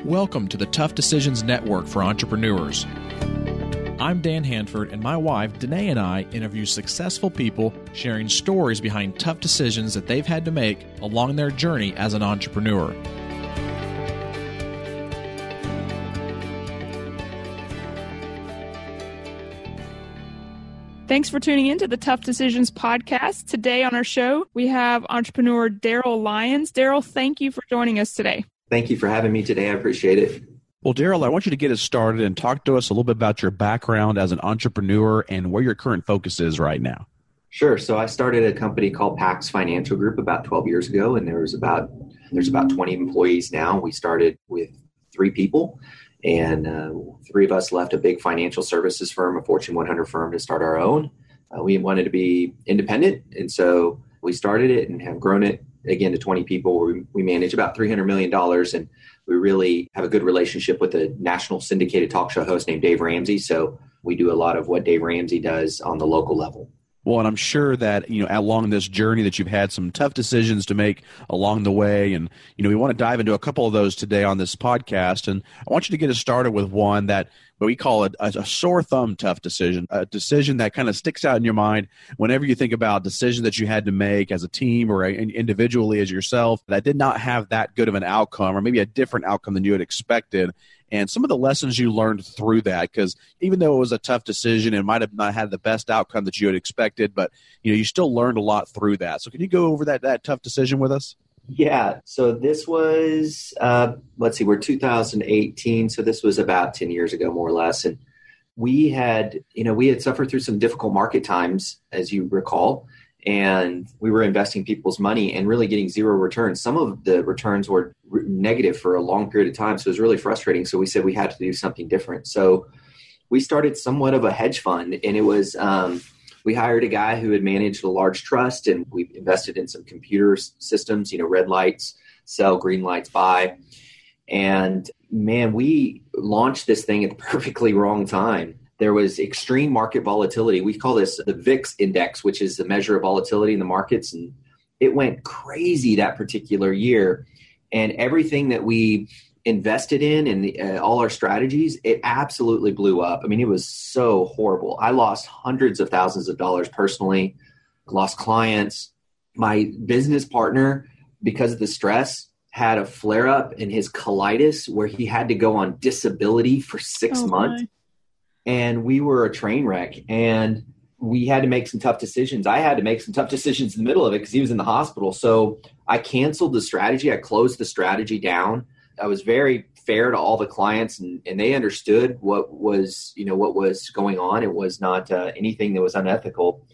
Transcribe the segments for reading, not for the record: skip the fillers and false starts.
Welcome to the Tough Decisions Network for Entrepreneurs. I'm Dan Handford, and my wife, Dennae, and I interview successful people sharing stories behind tough decisions that they've had to make along their journey as an entrepreneur. Thanks for tuning in to the Tough Decisions podcast. Today on our show, we have entrepreneur Darryl Lyons. Darryl, thank you for joining us today. Thank you for having me today. I appreciate it. Well, Darryl, I want you to get us started and talk to us a little bit about your background as an entrepreneur and where your current focus is right now. Sure. So I started a company called Pax Financial Group about 12 years ago, and there's about 20 employees now. We started with 3 people, and 3 of us left a big financial services firm, a Fortune 100 firm, to start our own. We wanted to be independent, and so we started it and have grown it again to 20 people. We manage about $300 million, and we really have a good relationship with a national syndicated talk show host named Dave Ramsey. So we do a lot of what Dave Ramsey does on the local level. Well, and I'm sure that, along this journey that you've had some tough decisions to make along the way. And, we want to dive into a couple of those today on this podcast. And I want you to get us started with one that we call a sore thumb tough decision, a decision that kind of sticks out in your mind whenever you think about decisions that you had to make as a team or individually as yourself that did not have that good of an outcome, or maybe a different outcome than you had expected. And some of the lessons you learned through that, because even though it was a tough decision and might have not had the best outcome that you had expected, but you still learned a lot through that. So can you go over that tough decision with us? Yeah. So this was, we're 2018. So this was about 10 years ago, more or less. And we had suffered through some difficult market times, as you recall, and we were investing people's money and really getting zero returns. Some of the returns were negative for a long period of time. So it was really frustrating. So we said we had to do something different. So we started somewhat of a hedge fund, and it was, we hired a guy who had managed a large trust, and we invested in some computer systems, red lights, sell, green lights, buy. And man, we launched this thing at the perfectly wrong time. There was extreme market volatility. We call this the VIX index, which is the measure of volatility in the markets. And it went crazy that particular year. And everything that we invested in and all our strategies, it absolutely blew up. I mean, it was so horrible. I lost hundreds of thousands of dollars personally, lost clients. My business partner, because of the stress, had a flare up in his colitis where he had to go on disability for 6 months. And we were a train wreck, and we had to make some tough decisions. I had to make some tough decisions in the middle of it because he was in the hospital. So I canceled the strategy. I closed the strategy down. I was very fair to all the clients, and they understood what was going on. It was not anything that was unethical,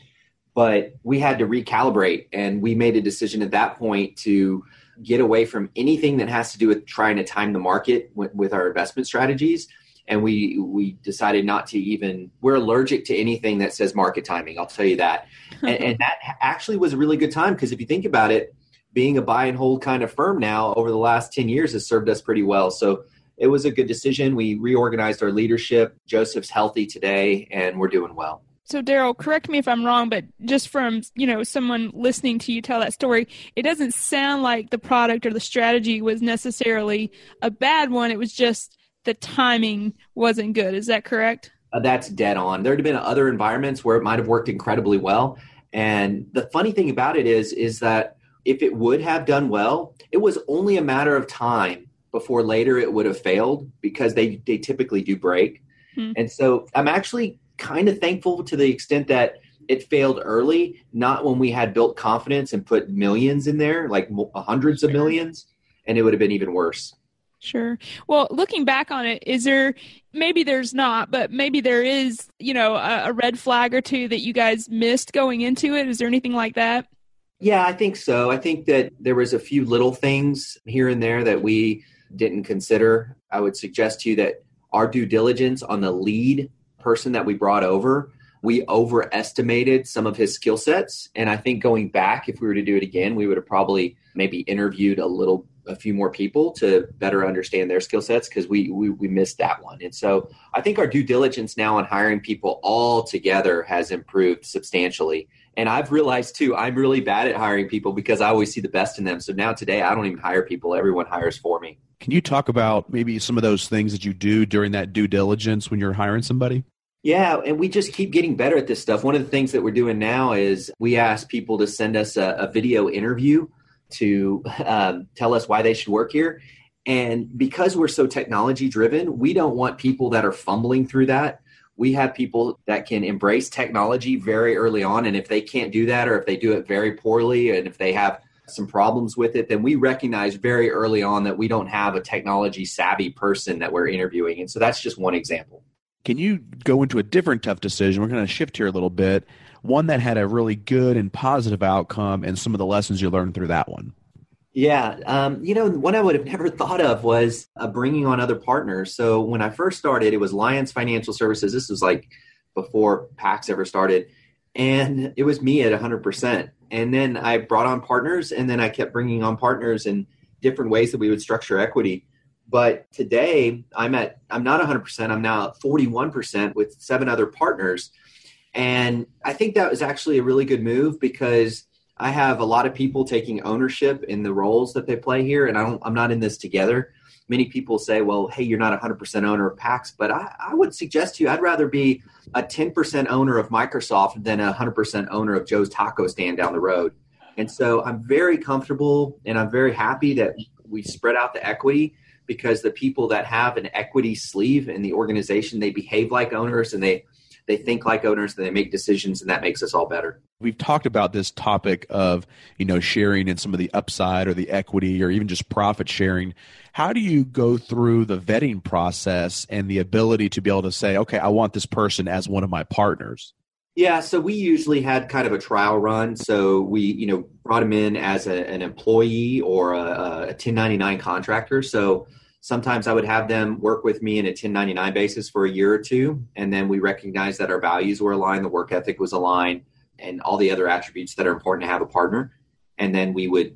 but we had to recalibrate, and we made a decision at that point to get away from anything that has to do with trying to time the market with our investment strategies. And we decided not to even, we're allergic to anything that says market timing. I'll tell you that. And that actually was a really good time, because if you think about it, being a buy and hold kind of firm now over the last 10 years has served us pretty well. So it was a good decision. We reorganized our leadership. Joseph's healthy today, and we're doing well. So Darryl, correct me if I'm wrong, but just from, someone listening to you tell that story, it doesn't sound like the product or the strategy was necessarily a bad one. It was just the timing wasn't good. Is that correct? That's dead on. There had been other environments where it might have worked incredibly well. And the funny thing about it is that if it would have done well, it was only a matter of time before later it would have failed, because they typically do break. And so I'm actually kind of thankful to the extent that it failed early, not when we had built confidence and put millions in there, like hundreds of millions, and it would have been even worse. Sure. Well, looking back on it, is there, maybe there's not, but maybe there is, a red flag or two that you guys missed going into it? Is there anything like that? Yeah, I think so. I think that there was a few little things here and there that we didn't consider. I would suggest to you that our due diligence on the lead person that we brought over, we overestimated some of his skill sets. And I think going back, if we were to do it again, we would have probably maybe interviewed a few more people to better understand their skill sets, because we missed that one. And so I think our due diligence now on hiring people all together has improved substantially. And I've realized too, I'm really bad at hiring people because I always see the best in them. So now today I don't even hire people. Everyone hires for me. Can you talk about maybe some of those things that you do during that due diligence when you're hiring somebody? Yeah, and we just keep getting better at this stuff. One of the things that we're doing now is we ask people to send us a video interview to tell us why they should work here. And because we're so technology driven, we don't want people that are fumbling through that. We have people that can embrace technology very early on. And if they can't do that, or if they do it very poorly, and if they have some problems with it, then we recognize very early on that we don't have a technology savvy person that we're interviewing. And so that's just one example. Can you go into a different tough decision? We're going to shift here a little bit. One that had a really good and positive outcome and some of the lessons you learned through that one. Yeah. One I would have never thought of was bringing on other partners. So when I first started, it was Lyons Financial Services. This was like before PACs ever started. And it was me at 100%. And then I brought on partners, and then I kept bringing on partners in different ways that we would structure equity. But today I'm not 100%. I'm now at 41% with 7 other partners. And I think that was actually a really good move because I have a lot of people taking ownership in the roles that they play here. And I'm not in this together. Many people say, well, hey, you're not 100% owner of PACs, but I would suggest to you, I'd rather be a 10% owner of Microsoft than a 100% owner of Joe's Taco Stand down the road. And so I'm very comfortable and I'm very happy that we spread out the equity, because the people that have an equity sleeve in the organization, they behave like owners and they think like owners and they make decisions, and that makes us all better. We've talked about this topic of, sharing and some of the upside or the equity or even just profit sharing. How do you go through the vetting process and the ability to be able to say, okay, I want this person as one of my partners? Yeah, so we usually had kind of a trial run. So we, brought them in as an employee or a 1099 contractor. So sometimes I would have them work with me in a 1099 basis for a year or two. And then we recognized that our values were aligned, the work ethic was aligned, and all the other attributes that are important to have a partner. And then we would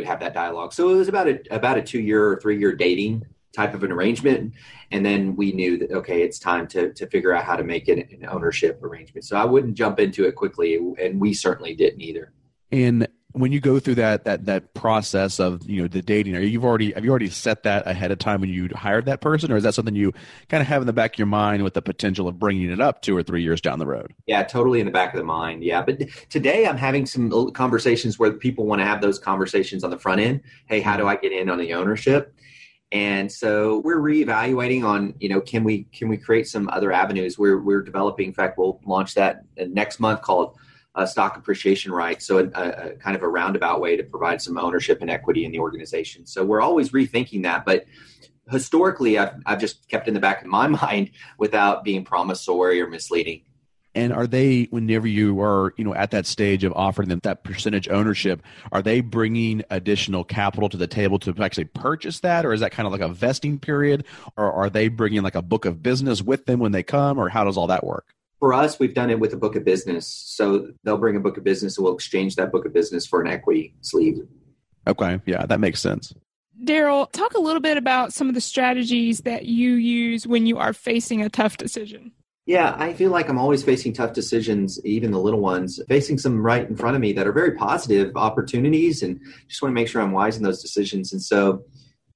have that dialogue. So it was about a 2-year or 3-year dating type of an arrangement. And then we knew that, okay, it's time to figure out how to make it an ownership arrangement. So I wouldn't jump into it quickly, and we certainly didn't either. And when you go through that process of the dating, have you already set that ahead of time when you hired that person, or is that something you kind of have in the back of your mind with the potential of bringing it up 2 or 3 years down the road? Yeah, totally in the back of the mind. Yeah, but today I'm having some conversations where people want to have those conversations on the front end. Hey, how do I get in on the ownership? And so we're reevaluating on, can we create some other avenues? We're developing. In fact, we'll launch that next month called stock appreciation rights. So a kind of a roundabout way to provide some ownership and equity in the organization. So we're always rethinking that. But historically, I've just kept in the back of my mind without being promissory or misleading. And are they, whenever you are, at that stage of offering them that percentage ownership, are they bringing additional capital to the table to actually purchase that? Or is that kind of like a vesting period? Or are they bringing like a book of business with them when they come? Or how does all that work? For us, we've done it with a book of business. So they'll bring a book of business and we'll exchange that book of business for an equity sleeve. Okay. Yeah, that makes sense. Darryl, talk a little bit about some of the strategies that you use when you are facing a tough decision. Yeah, I feel like I'm always facing tough decisions, even the little ones, facing some right in front of me that are very positive opportunities, and just want to make sure I'm wise in those decisions. And so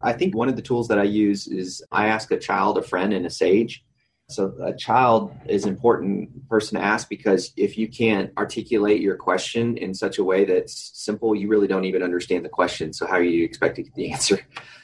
I think one of the tools that I use is I ask a child, a friend, and a sage. So a child is an important person to ask, because if you can't articulate your question in such a way that's simple, you really don't even understand the question. So how are you expecting to get the answer?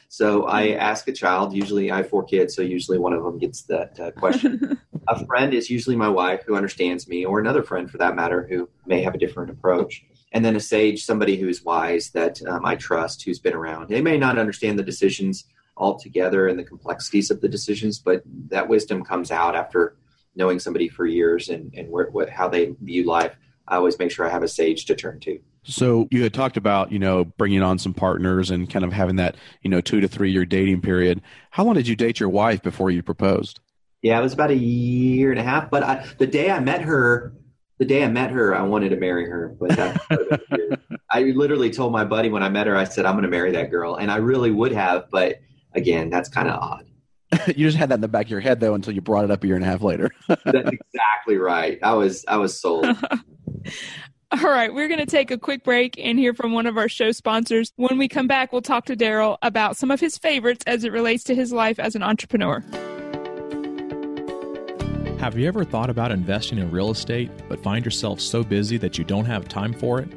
So I ask a child. Usually I have 4 kids, so usually one of them gets that question. A friend is usually my wife, who understands me, or another friend for that matter, who may have a different approach. And then a sage, somebody who's wise that I trust, who's been around. They may not understand the decisions altogether and the complexities of the decisions, but that wisdom comes out after knowing somebody for years and how they view life. I always make sure I have a sage to turn to. So you had talked about, bringing on some partners and kind of having that, 2 to 3 year dating period. How long did you date your wife before you proposed? Yeah, it was about 1.5 years. But the day I met her, I wanted to marry her. But I literally told my buddy when I met her, I said, I'm going to marry that girl. And I really would have. But again, that's kind of odd. You just had that in the back of your head, though, until you brought it up 1.5 years later. That's exactly right. I was sold. All right, we're going to take a quick break and hear from one of our show sponsors. When we come back, we'll talk to Darryl about some of his favorites as it relates to his life as an entrepreneur. Have you ever thought about investing in real estate, but find yourself so busy that you don't have time for it?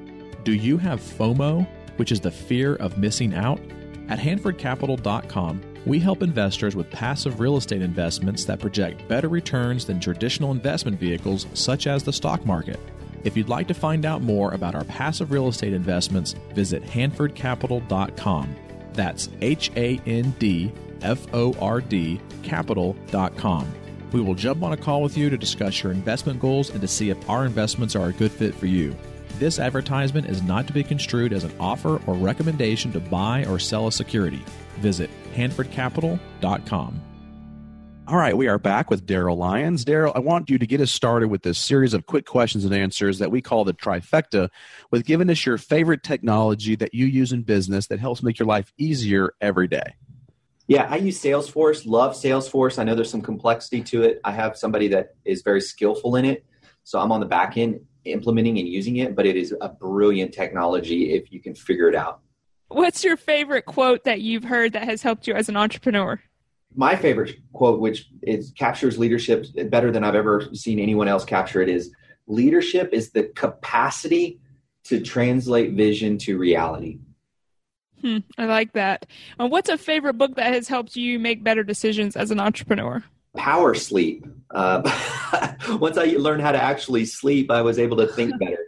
Do you have FOMO, which is the fear of missing out? At HanfordCapital.com, we help investors with passive real estate investments that project better returns than traditional investment vehicles such as the stock market. If you'd like to find out more about our passive real estate investments, visit HanfordCapital.com. That's HANDFORD Capital.com. We will jump on a call with you to discuss your investment goals and to see if our investments are a good fit for you. This advertisement is not to be construed as an offer or recommendation to buy or sell a security. Visit HanfordCapital.com. All right, we are back with Darryl Lyons. Darryl, I want you to get us started with this series of quick questions and answers that we call the Trifecta, with giving us your favorite technology that you use in business that helps make your life easier every day. Yeah, I use Salesforce, love Salesforce. I know there's some complexity to it. I have somebody that is very skillful in it, so I'm on the back end implementing and using it, but it is a brilliant technology if you can figure it out. What's your favorite quote that you've heard that has helped you as an entrepreneur? My favorite quote, which captures leadership better than I've ever seen anyone else capture it, is leadership is the capacity to translate vision to reality. I like that. What's a favorite book that has helped you make better decisions as an entrepreneur? Power Sleep. Once I learned how to actually sleep, I was able to think better.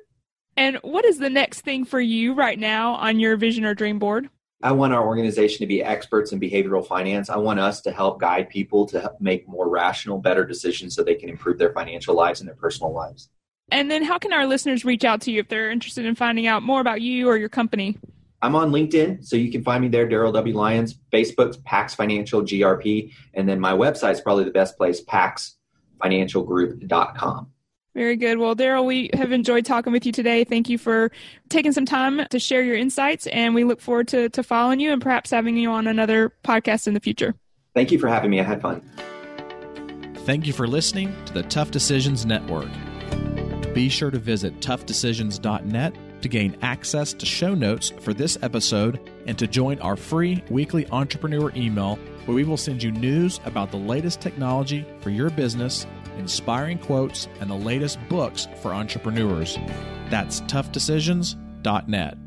And what is the next thing for you right now on your vision or dream board? I want our organization to be experts in behavioral finance. I want us to help guide people to make more rational, better decisions so they can improve their financial lives and their personal lives. And then how can our listeners reach out to you if they're interested in finding out more about you or your company? I'm on LinkedIn, so you can find me there, Darryl W. Lyons. Facebook's Pax Financial GRP. And then my website's probably the best place, paxfinancialgroup.com. Very good. Well, Darryl, we have enjoyed talking with you today. Thank you for taking some time to share your insights, and we look forward to following you and perhaps having you on another podcast in the future. Thank you for having me. I had fun. Thank you for listening to the Tough Decisions Network. Be sure to visit toughdecisions.net to gain access to show notes for this episode and to join our free weekly entrepreneur email, where we will send you news about the latest technology for your business, inspiring quotes, and the latest books for entrepreneurs. That's toughdecisions.net.